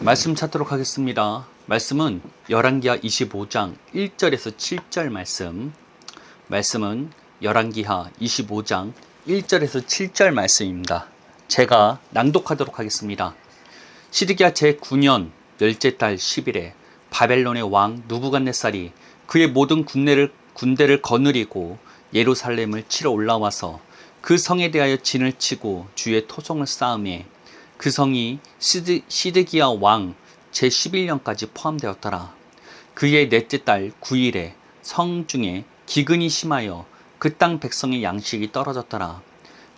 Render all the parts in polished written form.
말씀 찾도록 하겠습니다. 말씀은 열왕기하 25장 1절에서 7절 말씀은 열왕기하 25장 1절에서 7절 말씀입니다. 제가 낭독하도록 하겠습니다. 시드기야 제9년 열째 달 10일에 바벨론의 왕 느부갓네살이 그의 모든 군대를 거느리고 예루살렘을 치러 올라와서 그 성에 대하여 진을 치고 주의 토성을 쌓음에 그 성이 시드기야 왕 제11년까지 포함되었더라. 그의 넷째 달 9일에 성 중에 기근이 심하여 그 땅 백성의 양식이 떨어졌더라.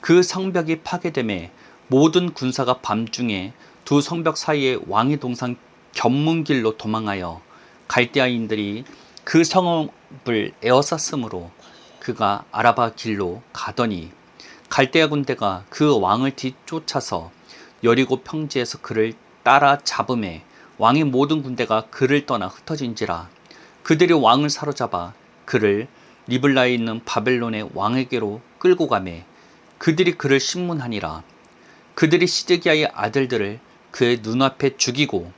그 성벽이 파괴됨에 모든 군사가 밤중에 두 성벽 사이에 왕의 동상 견문길로 도망하여 갈대아인들이 그 성읍을 에워쌌으므로 그가 아라바 길로 가더니 갈대아 군대가 그 왕을 뒤쫓아서 여리고 평지에서 그를 따라 잡음에 왕의 모든 군대가 그를 떠나 흩어진지라. 그들이 왕을 사로잡아 그를 리블라에 있는 바벨론의 왕에게로 끌고 가매 그들이 그를 신문하니라. 그들이 시드기야의 아들들을 그의 눈앞에 죽이고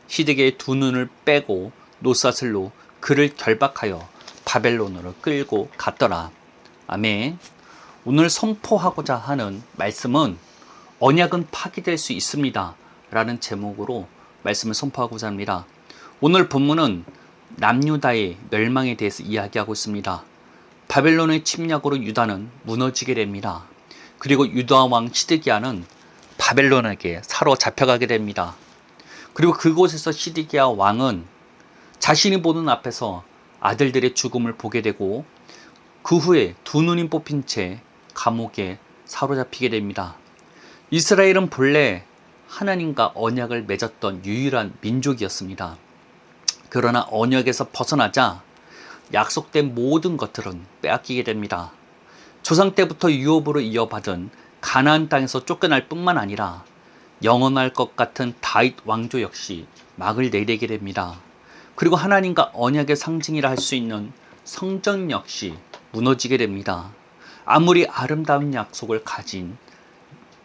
시드기야의 두 눈을 빼고 노사슬로 그를 결박하여 바벨론으로 끌고 갔더라. 아멘. 오늘 선포하고자 하는 말씀은 언약은 파기될 수 있습니다 라는 제목으로 말씀을 선포하고자 합니다. 오늘 본문은 남유다의 멸망에 대해서 이야기하고 있습니다. 바벨론의 침략으로 유다는 무너지게 됩니다. 그리고 유다 왕 시드기야는 바벨론에게 사로잡혀가게 됩니다. 그리고 그곳에서 시드기야 왕은 자신이 보는 앞에서 아들들의 죽음을 보게 되고 그 후에 두 눈이 뽑힌 채 감옥에 사로잡히게 됩니다. 이스라엘은 본래 하나님과 언약을 맺었던 유일한 민족이었습니다. 그러나 언약에서 벗어나자 약속된 모든 것들은 빼앗기게 됩니다. 조상 때부터 유업으로 이어받은 가나안 땅에서 쫓겨날 뿐만 아니라 영원할 것 같은 다윗 왕조 역시 막을 내리게 됩니다. 그리고 하나님과 언약의 상징이라 할 수 있는 성전 역시 무너지게 됩니다. 아무리 아름다운 약속을 가진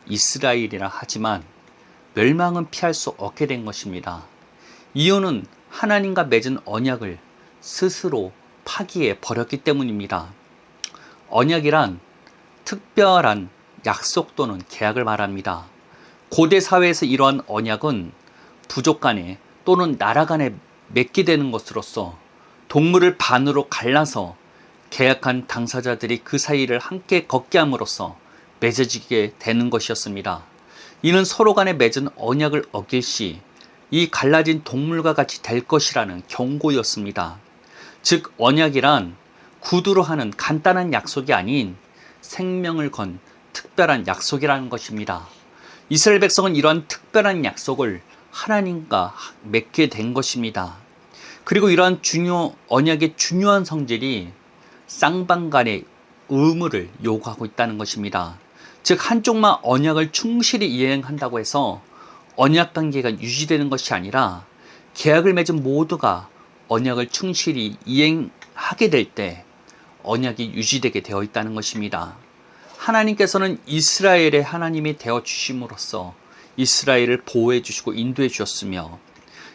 이스라엘이라 하지만 멸망은 피할 수 없게 된 것입니다. 이유는 하나님과 맺은 언약을 스스로 파기해 버렸기 때문입니다. 언약이란 특별한 약속 또는 계약을 말합니다. 고대 사회에서 이러한 언약은 부족 간에 또는 나라 간에 맺게 되는 것으로서 동물을 반으로 갈라서 계약한 당사자들이 그 사이를 함께 걷게 함으로써 맺어지게 되는 것이었습니다. 이는 서로 간에 맺은 언약을 어길 시 이 갈라진 동물과 같이 될 것이라는 경고였습니다. 즉 언약이란 구두로 하는 간단한 약속이 아닌 생명을 건 특별한 약속이라는 것입니다. 이스라엘 백성은 이러한 특별한 약속을 하나님과 맺게 된 것입니다. 그리고 이러한 언약의 중요한 성질이 쌍방 간의 의무를 요구하고 있다는 것입니다. 즉 한쪽만 언약을 충실히 이행한다고 해서 언약 관계가 유지되는 것이 아니라 계약을 맺은 모두가 언약을 충실히 이행하게 될 때 언약이 유지되게 되어 있다는 것입니다. 하나님께서는 이스라엘의 하나님이 되어 주심으로써 이스라엘을 보호해 주시고 인도해 주셨으며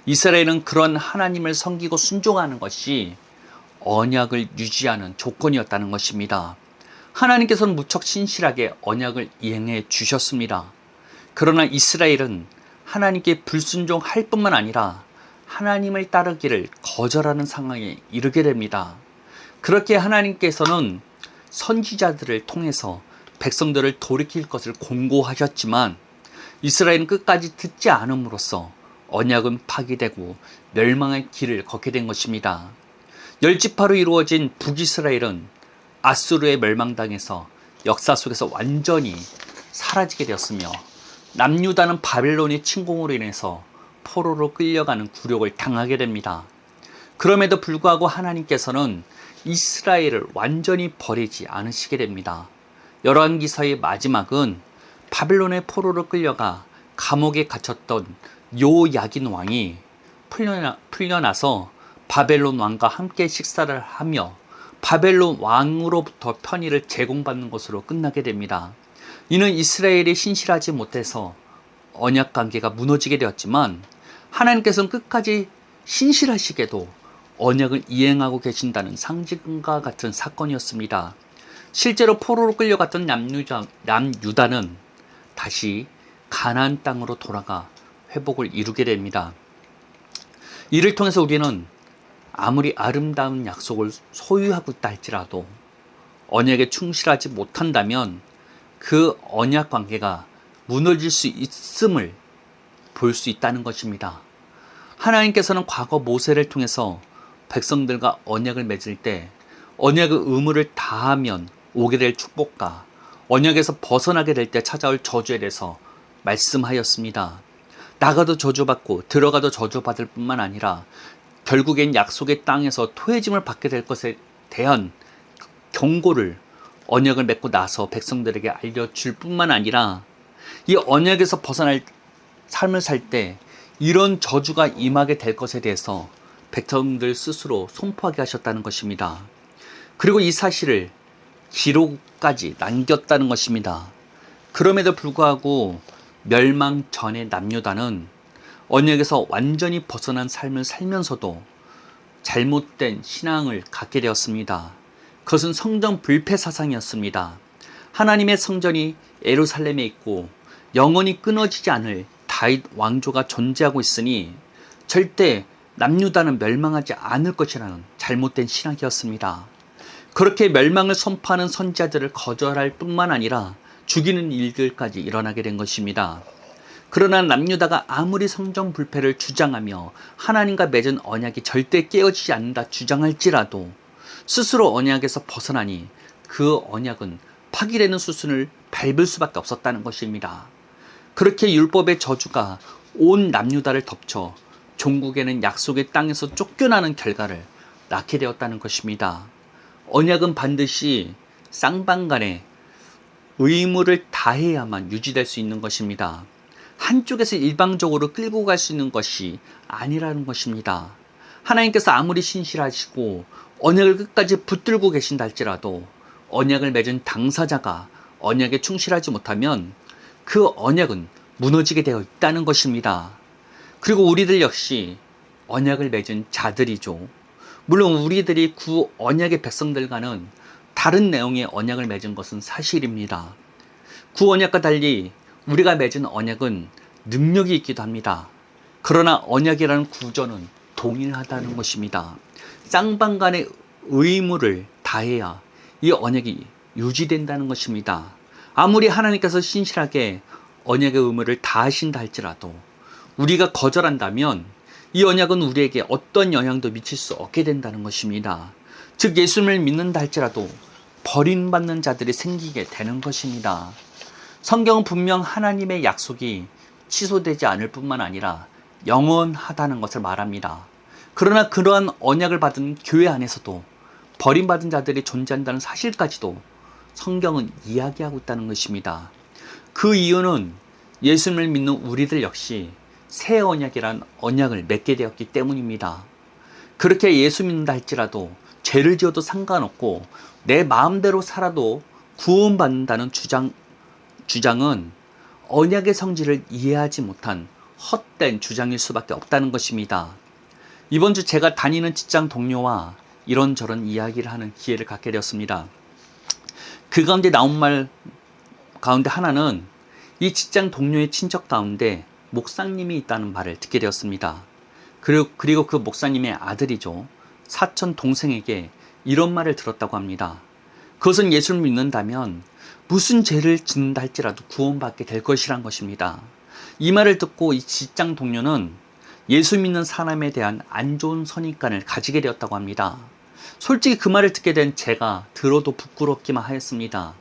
이스라엘은 그런 하나님을 섬기고 순종하는 것이 언약을 유지하는 조건이었다는 것입니다. 하나님께서는 무척 신실하게 언약을 이행해 주셨습니다. 그러나 이스라엘은 하나님께 불순종할 뿐만 아니라 하나님을 따르기를 거절하는 상황에 이르게 됩니다. 그렇게 하나님께서는 선지자들을 통해서 백성들을 돌이킬 것을 공고하셨지만 이스라엘은 끝까지 듣지 않음으로써 언약은 파기되고 멸망의 길을 걷게 된 것입니다. 열지파로 이루어진 북이스라엘은 아수르의 멸망당해서 역사 속에서 완전히 사라지게 되었으며 남유다는 바벨론의 침공으로 인해서 포로로 끌려가는 굴욕을 당하게 됩니다. 그럼에도 불구하고 하나님께서는 이스라엘을 완전히 버리지 않으시게 됩니다. 열왕기서의 마지막은 바벨론의 포로로 끌려가 감옥에 갇혔던 요야긴 왕이 풀려나서 바벨론 왕과 함께 식사를 하며 바벨론 왕으로부터 편의를 제공받는 것으로 끝나게 됩니다. 이는 이스라엘이 신실하지 못해서 언약 관계가 무너지게 되었지만 하나님께서는 끝까지 신실하시게도 언약을 이행하고 계신다는 상징과 같은 사건이었습니다. 실제로 포로로 끌려갔던 남유다는 다시 가나안 땅으로 돌아가 회복을 이루게 됩니다. 이를 통해서 우리는 아무리 아름다운 약속을 소유하고 있다 할지라도 언약에 충실하지 못한다면 그 언약 관계가 무너질 수 있음을 볼 수 있다는 것입니다. 하나님께서는 과거 모세를 통해서 백성들과 언약을 맺을 때 언약의 의무를 다하면 오게 될 축복과 언약에서 벗어나게 될 때 찾아올 저주에 대해서 말씀하였습니다. 나가도 저주받고 들어가도 저주받을 뿐만 아니라 결국엔 약속의 땅에서 토해짐을 받게 될 것에 대한 경고를 언약을 맺고 나서 백성들에게 알려줄 뿐만 아니라 이 언약에서 벗어날 삶을 살 때 이런 저주가 임하게 될 것에 대해서 백성들 스스로 선포하게 하셨다는 것입니다. 그리고 이 사실을 기록까지 남겼다는 것입니다. 그럼에도 불구하고 멸망 전의 남유다는 언약에서 완전히 벗어난 삶을 살면서도 잘못된 신앙을 갖게 되었습니다. 그것은 성전 불패 사상이었습니다. 하나님의 성전이 예루살렘에 있고 영원히 끊어지지 않을 다윗 왕조가 존재하고 있으니 절대 남유다는 멸망하지 않을 것이라는 잘못된 신학이었습니다. 그렇게 멸망을 선포하는 선지자들을 거절할 뿐만 아니라 죽이는 일들까지 일어나게 된 것입니다. 그러나 남유다가 아무리 성전 불패를 주장하며 하나님과 맺은 언약이 절대 깨어지지 않는다 주장할지라도 스스로 언약에서 벗어나니 그 언약은 파기되는 수순을 밟을 수밖에 없었다는 것입니다. 그렇게 율법의 저주가 온 남유다를 덮쳐 종국에는 약속의 땅에서 쫓겨나는 결과를 낳게 되었다는 것입니다. 언약은 반드시 쌍방간에 의무를 다해야만 유지될 수 있는 것입니다. 한쪽에서 일방적으로 끌고 갈 수 있는 것이 아니라는 것입니다. 하나님께서 아무리 신실하시고 언약을 끝까지 붙들고 계신다 할지라도 언약을 맺은 당사자가 언약에 충실하지 못하면 그 언약은 무너지게 되어 있다는 것입니다. 그리고 우리들 역시 언약을 맺은 자들이죠. 물론 우리들이 구 언약의 백성들과는 다른 내용의 언약을 맺은 것은 사실입니다. 구 언약과 달리 우리가 맺은 언약은 능력이 있기도 합니다. 그러나 언약이라는 구조는 동일하다는 것입니다. 쌍방간의 의무를 다해야 이 언약이 유지된다는 것입니다. 아무리 하나님께서 신실하게 언약의 의무를 다하신다 할지라도 우리가 거절한다면 이 언약은 우리에게 어떤 영향도 미칠 수 없게 된다는 것입니다. 즉 예수님을 믿는다 할지라도 버림받는 자들이 생기게 되는 것입니다. 성경은 분명 하나님의 약속이 취소되지 않을 뿐만 아니라 영원하다는 것을 말합니다. 그러나 그러한 언약을 받은 교회 안에서도 버림받은 자들이 존재한다는 사실까지도 성경은 이야기하고 있다는 것입니다. 그 이유는 예수님을 믿는 우리들 역시 새 언약이란 언약을 맺게 되었기 때문입니다. 그렇게 예수 믿는다 할지라도 죄를 지어도 상관없고 내 마음대로 살아도 구원받는다는 주장은 언약의 성질을 이해하지 못한 헛된 주장일 수밖에 없다는 것입니다. 이번 주 제가 다니는 직장 동료와 이런저런 이야기를 하는 기회를 갖게 되었습니다. 그 가운데 나온 말 가운데 하나는 이 직장 동료의 친척 가운데 목사님이 있다는 말을 듣게 되었습니다. 그리고 그 목사님의 아들이죠. 사촌 동생에게 이런 말을 들었다고 합니다. 그것은 예수를 믿는다면 무슨 죄를 짓는다 할지라도 구원받게 될 것이란 것입니다. 이 말을 듣고 이 직장 동료는 예수 믿는 사람에 대한 안 좋은 선입관을 가지게 되었다고 합니다. 솔직히 그 말을 듣게 된 제가 들어도 부끄럽기만 하였습니다.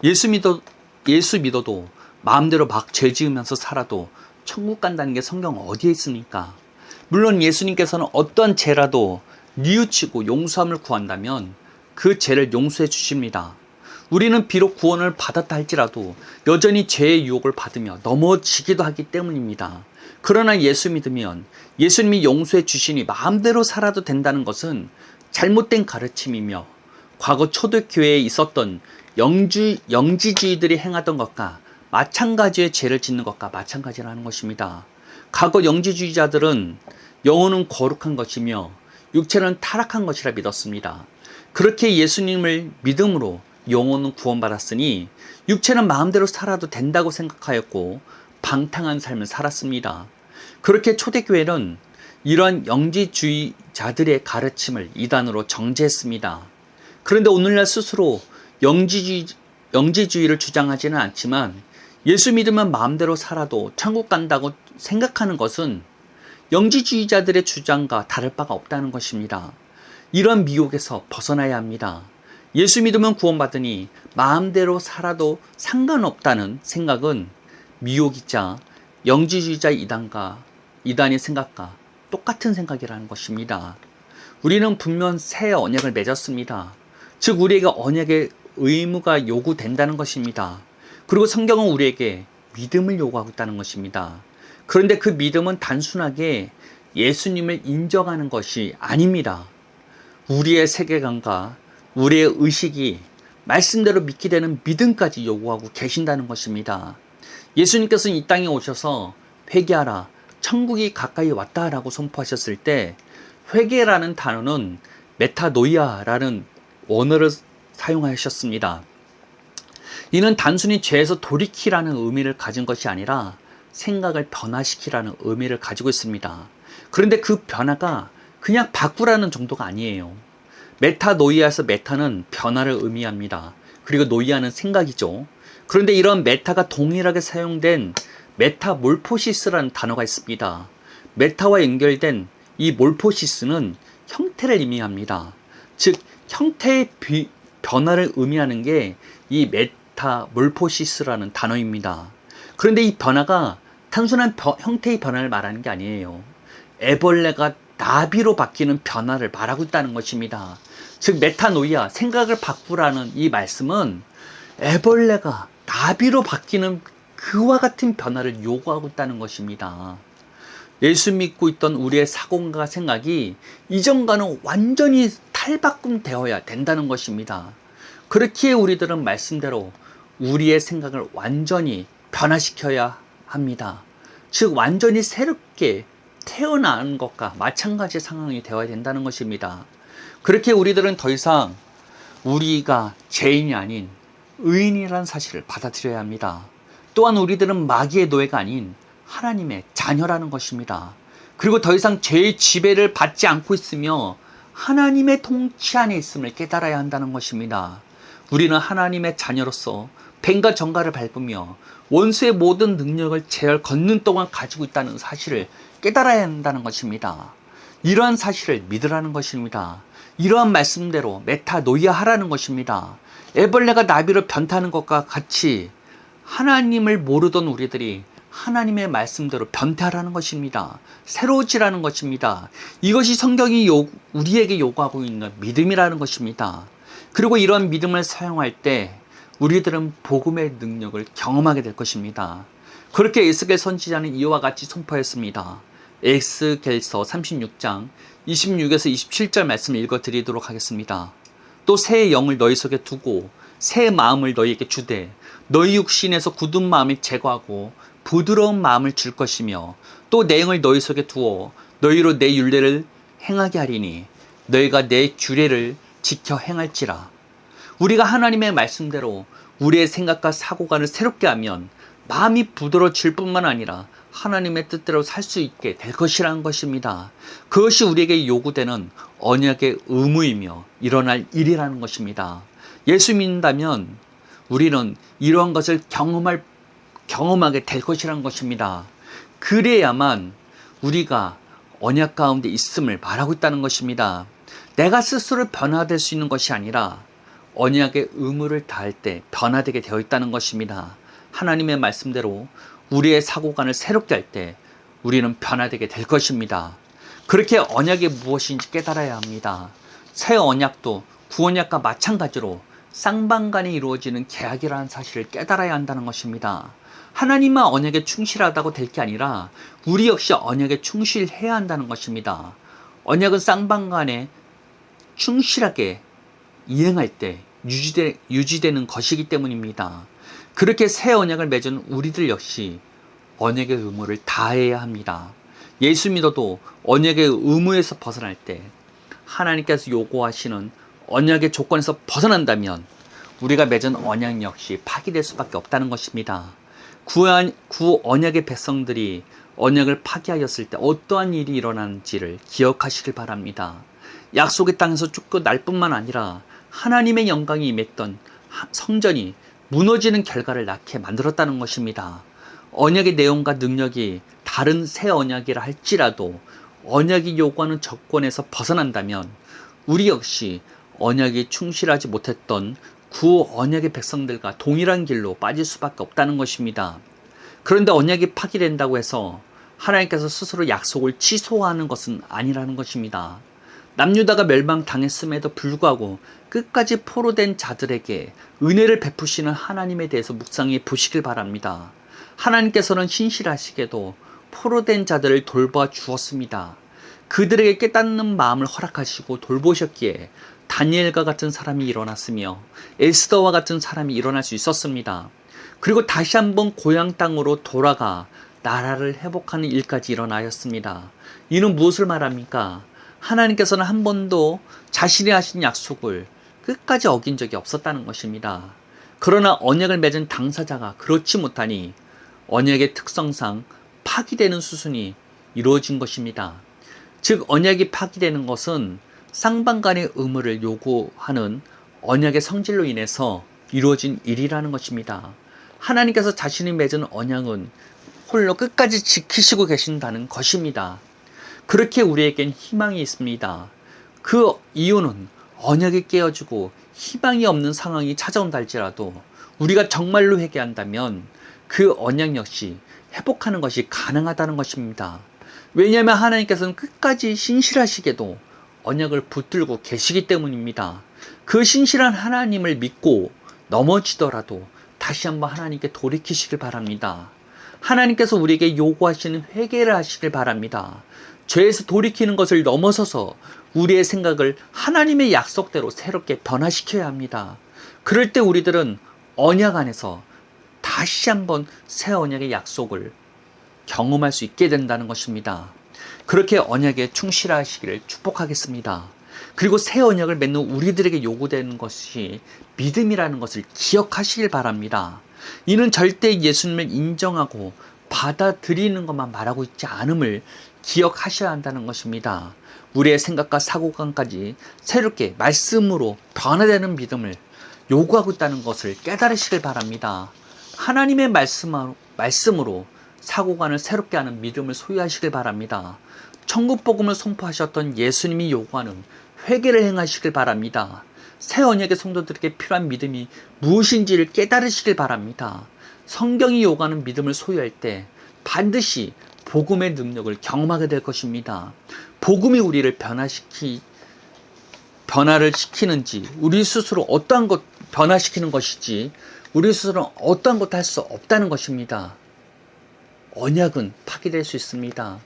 예수 믿어도 마음대로 막 죄 지으면서 살아도 천국 간다는 게 성경 어디에 있습니까? 물론 예수님께서는 어떤 죄라도 뉘우치고 용서함을 구한다면 그 죄를 용서해 주십니다. 우리는 비록 구원을 받았다 할지라도 여전히 죄의 유혹을 받으며 넘어지기도 하기 때문입니다. 그러나 예수 믿으면 예수님이 용서해 주시니 마음대로 살아도 된다는 것은 잘못된 가르침이며 과거 초대교회에 있었던 영지주의들이 행하던 것과 마찬가지의 죄를 짓는 것과 마찬가지라는 것입니다. 과거 영지주의자들은 영혼은 거룩한 것이며 육체는 타락한 것이라 믿었습니다. 그렇게 예수님을 믿음으로 영혼은 구원받았으니 육체는 마음대로 살아도 된다고 생각하였고 방탕한 삶을 살았습니다. 그렇게 초대교회는 이러한 영지주의자들의 가르침을 이단으로 정죄했습니다. 그런데 오늘날 스스로 영지주의를 주장하지는 않지만 예수 믿으면 마음대로 살아도 천국 간다고 생각하는 것은 영지주의자들의 주장과 다를 바가 없다는 것입니다. 이런 미혹에서 벗어나야 합니다. 예수 믿으면 구원받으니 마음대로 살아도 상관없다는 생각은 미혹이자 영지주의자 이단의 생각과 똑같은 생각이라는 것입니다. 우리는 분명 새 언약을 맺었습니다. 즉 우리에게 언약의 의무가 요구된다는 것입니다. 그리고 성경은 우리에게 믿음을 요구하고 있다는 것입니다. 그런데 그 믿음은 단순하게 예수님을 인정하는 것이 아닙니다. 우리의 세계관과 우리의 의식이 말씀대로 믿게 되는 믿음까지 요구하고 계신다는 것입니다. 예수님께서는 이 땅에 오셔서 회개하라, 천국이 가까이 왔다라고 선포하셨을 때 회개라는 단어는 메타노이아라는 원어를 사용하셨습니다. 이는 단순히 죄에서 돌이키라는 의미를 가진 것이 아니라 생각을 변화시키라는 의미를 가지고 있습니다. 그런데 그 변화가 그냥 바꾸라는 정도가 아니에요. 메타노이아에서 메타는 변화를 의미합니다. 그리고 노이아는 생각이죠. 그런데 이런 메타가 동일하게 사용된 메타몰포시스라는 단어가 있습니다. 메타와 연결된 이 몰포시스는 형태를 의미합니다. 즉 형태의 변화를 의미하는 게 이 메타몰포시스라는 단어입니다. 그런데 이 변화가 단순한 형태의 변화를 말하는 게 아니에요. 애벌레가 나비로 바뀌는 변화를 말하고 있다는 것입니다. 즉 메타노이아, 생각을 바꾸라는 이 말씀은 애벌레가 나비로 바뀌는 그와 같은 변화를 요구하고 있다는 것입니다. 예수 믿고 있던 우리의 사고과 생각이 이전과는 완전히 탈바꿈되어야 된다는 것입니다. 그렇기에 우리들은 말씀대로 우리의 생각을 완전히 변화시켜야 합니다. 즉 완전히 새롭게 태어나는 것과 마찬가지 상황이 되어야 된다는 것입니다. 그렇게 우리들은 더 이상 우리가 죄인이 아닌 의인이라는 사실을 받아들여야 합니다. 또한 우리들은 마귀의 노예가 아닌 하나님의 자녀라는 것입니다. 그리고 더 이상 죄의 지배를 받지 않고 있으며 하나님의 통치 안에 있음을 깨달아야 한다는 것입니다. 우리는 하나님의 자녀로서 뱀과 정갈을 밟으며 원수의 모든 능력을 제할 걷는 동안 가지고 있다는 사실을 깨달아야 한다는 것입니다. 이러한 사실을 믿으라는 것입니다. 이러한 말씀대로 메타노이아 하라는 것입니다. 애벌레가 나비로 변타는 것과 같이 하나님을 모르던 우리들이 하나님의 말씀대로 변태하라는 것입니다. 새로워지라는 것입니다. 이것이 성경이 우리에게 요구하고 있는 믿음이라는 것입니다. 그리고 이런 믿음을 사용할 때 우리들은 복음의 능력을 경험하게 될 것입니다. 그렇게 에스겔 선지자는 이와 같이 선포했습니다. 에스겔서 36장 26에서 27절 말씀을 읽어드리도록 하겠습니다. 또 새 영을 너희 속에 두고 새 마음을 너희에게 주되 너희 육신에서 굳은 마음을 제거하고 부드러운 마음을 줄 것이며 또 내 영을 너희 속에 두어 너희로 내 율례를 행하게 하리니 너희가 내 규례를 지켜 행할지라. 우리가 하나님의 말씀대로 우리의 생각과 사고관을 새롭게 하면 마음이 부드러워질 뿐만 아니라 하나님의 뜻대로 살 수 있게 될 것이라는 것입니다. 그것이 우리에게 요구되는 언약의 의무이며 일어날 일이라는 것입니다. 예수 믿는다면 우리는 이러한 것을 경험하게 될 것이라는 것입니다. 그래야만 우리가 언약 가운데 있음을 말하고 있다는 것입니다. 내가 스스로 변화될 수 있는 것이 아니라 언약의 의무를 다할 때 변화되게 되어 있다는 것입니다. 하나님의 말씀대로 우리의 사고관을 새롭게 할 때 우리는 변화되게 될 것입니다. 그렇게 언약이 무엇인지 깨달아야 합니다. 새 언약도 구언약과 마찬가지로 쌍방간에 이루어지는 계약이라는 사실을 깨달아야 한다는 것입니다. 하나님만 언약에 충실하다고 될 게 아니라 우리 역시 언약에 충실해야 한다는 것입니다. 언약은 쌍방간에 충실하게 이행할 때 유지되는 것이기 때문입니다. 그렇게 새 언약을 맺은 우리들 역시 언약의 의무를 다해야 합니다. 예수 믿어도 언약의 의무에서 벗어날 때 하나님께서 요구하시는 언약의 조건에서 벗어난다면 우리가 맺은 언약 역시 파기될 수밖에 없다는 것입니다. 구 언약의 백성들이 언약을 파기하였을 때 어떠한 일이 일어나는지를 기억하시길 바랍니다. 약속의 땅에서 쫓겨날 뿐만 아니라 하나님의 영광이 임했던 성전이 무너지는 결과를 낳게 만들었다는 것입니다. 언약의 내용과 능력이 다른 새 언약이라 할지라도 언약이 요구하는 조건에서 벗어난다면 우리 역시 언약이 충실하지 못했던 구 언약의 백성들과 동일한 길로 빠질 수밖에 없다는 것입니다. 그런데 언약이 파기된다고 해서 하나님께서 스스로 약속을 취소하는 것은 아니라는 것입니다. 남유다가 멸망당했음에도 불구하고 끝까지 포로된 자들에게 은혜를 베푸시는 하나님에 대해서 묵상해 보시길 바랍니다. 하나님께서는 신실하시게도 포로된 자들을 돌봐 주었습니다. 그들에게 깨닫는 마음을 허락하시고 돌보셨기에 다니엘과 같은 사람이 일어났으며 에스더와 같은 사람이 일어날 수 있었습니다. 그리고 다시 한번 고향 땅으로 돌아가 나라를 회복하는 일까지 일어나였습니다. 이는 무엇을 말합니까? 하나님께서는 한 번도 자신이 하신 약속을 끝까지 어긴 적이 없었다는 것입니다. 그러나 언약을 맺은 당사자가 그렇지 못하니 언약의 특성상 파기되는 수순이 이루어진 것입니다. 즉 언약이 파기되는 것은 쌍방간의 의무를 요구하는 언약의 성질로 인해서 이루어진 일이라는 것입니다. 하나님께서 자신이 맺은 언약은 홀로 끝까지 지키시고 계신다는 것입니다. 그렇게 우리에겐 희망이 있습니다. 그 이유는 언약이 깨어지고 희망이 없는 상황이 찾아온다 할지라도 우리가 정말로 회개한다면 그 언약 역시 회복하는 것이 가능하다는 것입니다. 왜냐하면 하나님께서는 끝까지 신실하시게도 언약을 붙들고 계시기 때문입니다. 그 신실한 하나님을 믿고 넘어지더라도 다시 한번 하나님께 돌이키시길 바랍니다. 하나님께서 우리에게 요구하시는 회개를 하시길 바랍니다. 죄에서 돌이키는 것을 넘어서서 우리의 생각을 하나님의 약속대로 새롭게 변화시켜야 합니다. 그럴 때 우리들은 언약 안에서 다시 한번 새 언약의 약속을 경험할 수 있게 된다는 것입니다. 그렇게 언약에 충실하시기를 축복하겠습니다. 그리고 새 언약을 맺는 우리들에게 요구되는 것이 믿음이라는 것을 기억하시길 바랍니다. 이는 절대 예수님을 인정하고 받아들이는 것만 말하고 있지 않음을 기억하셔야 한다는 것입니다. 우리의 생각과 사고관까지 새롭게 말씀으로 변화되는 믿음을 요구하고 있다는 것을 깨달으시길 바랍니다. 하나님의 말씀으로 사고관을 새롭게 하는 믿음을 소유하시길 바랍니다. 천국 복음을 선포하셨던 예수님이 요구하는 회개를 행하시길 바랍니다. 새 언약의 성도들에게 필요한 믿음이 무엇인지를 깨달으시길 바랍니다. 성경이 요구하는 믿음을 소유할 때 반드시 복음의 능력을 경험하게 될 것입니다. 복음이 우리를 변화를 시키는지, 우리 스스로 어떠한 것 변화시키는 것이지 우리 스스로 어떠한 것도 할 수 없다는 것입니다. 언약은 파기될 수 있습니다.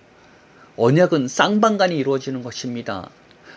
언약은 쌍방간이 이루어지는 것입니다.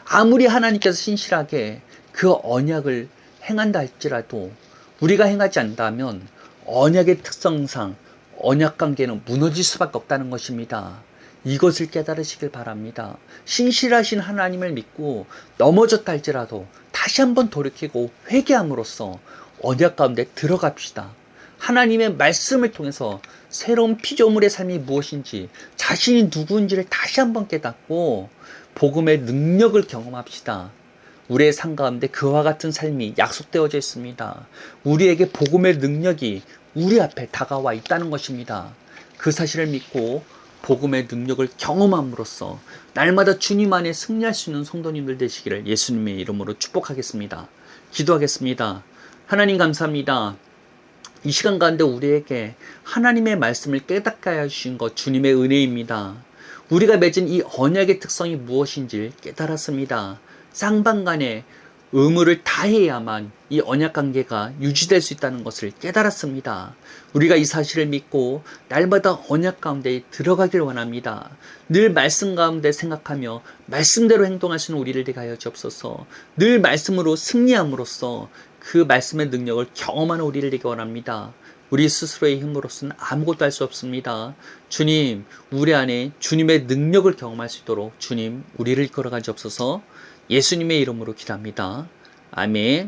아무리 하나님께서 신실하게 그 언약을 행한다 할지라도 우리가 행하지 않는다면 언약의 특성상 언약관계는 무너질 수밖에 없다는 것입니다. 이것을 깨달으시길 바랍니다. 신실하신 하나님을 믿고 넘어졌다 할지라도 다시 한번 돌이키고 회개함으로써 언약 가운데 들어갑시다. 하나님의 말씀을 통해서 새로운 피조물의 삶이 무엇인지, 자신이 누구인지를 다시 한번 깨닫고 복음의 능력을 경험합시다. 우리의 삶 가운데 그와 같은 삶이 약속되어져 있습니다. 우리에게 복음의 능력이 우리 앞에 다가와 있다는 것입니다. 그 사실을 믿고 복음의 능력을 경험함으로써 날마다 주님 안에 승리할 수 있는 성도님들 되시기를 예수님의 이름으로 축복하겠습니다. 기도하겠습니다. 하나님 감사합니다. 이 시간 가운데 우리에게 하나님의 말씀을 깨닫게 하신 것 주님의 은혜입니다. 우리가 맺은 이 언약의 특성이 무엇인지 깨달았습니다. 쌍방간의 의무를 다해야만 이 언약 관계가 유지될 수 있다는 것을 깨달았습니다. 우리가 이 사실을 믿고 날마다 언약 가운데 들어가길 원합니다. 늘 말씀 가운데 생각하며 말씀대로 행동할 수 있는 우리를 되게 하여 주옵소서. 늘 말씀으로 승리함으로써 그 말씀의 능력을 경험하는 우리를 되게 원합니다. 우리 스스로의 힘으로서는 아무것도 할 수 없습니다. 주님, 우리 안에 주님의 능력을 경험할 수 있도록 주님, 우리를 이끌어 가시옵소서. 예수님의 이름으로 기도합니다. 아멘.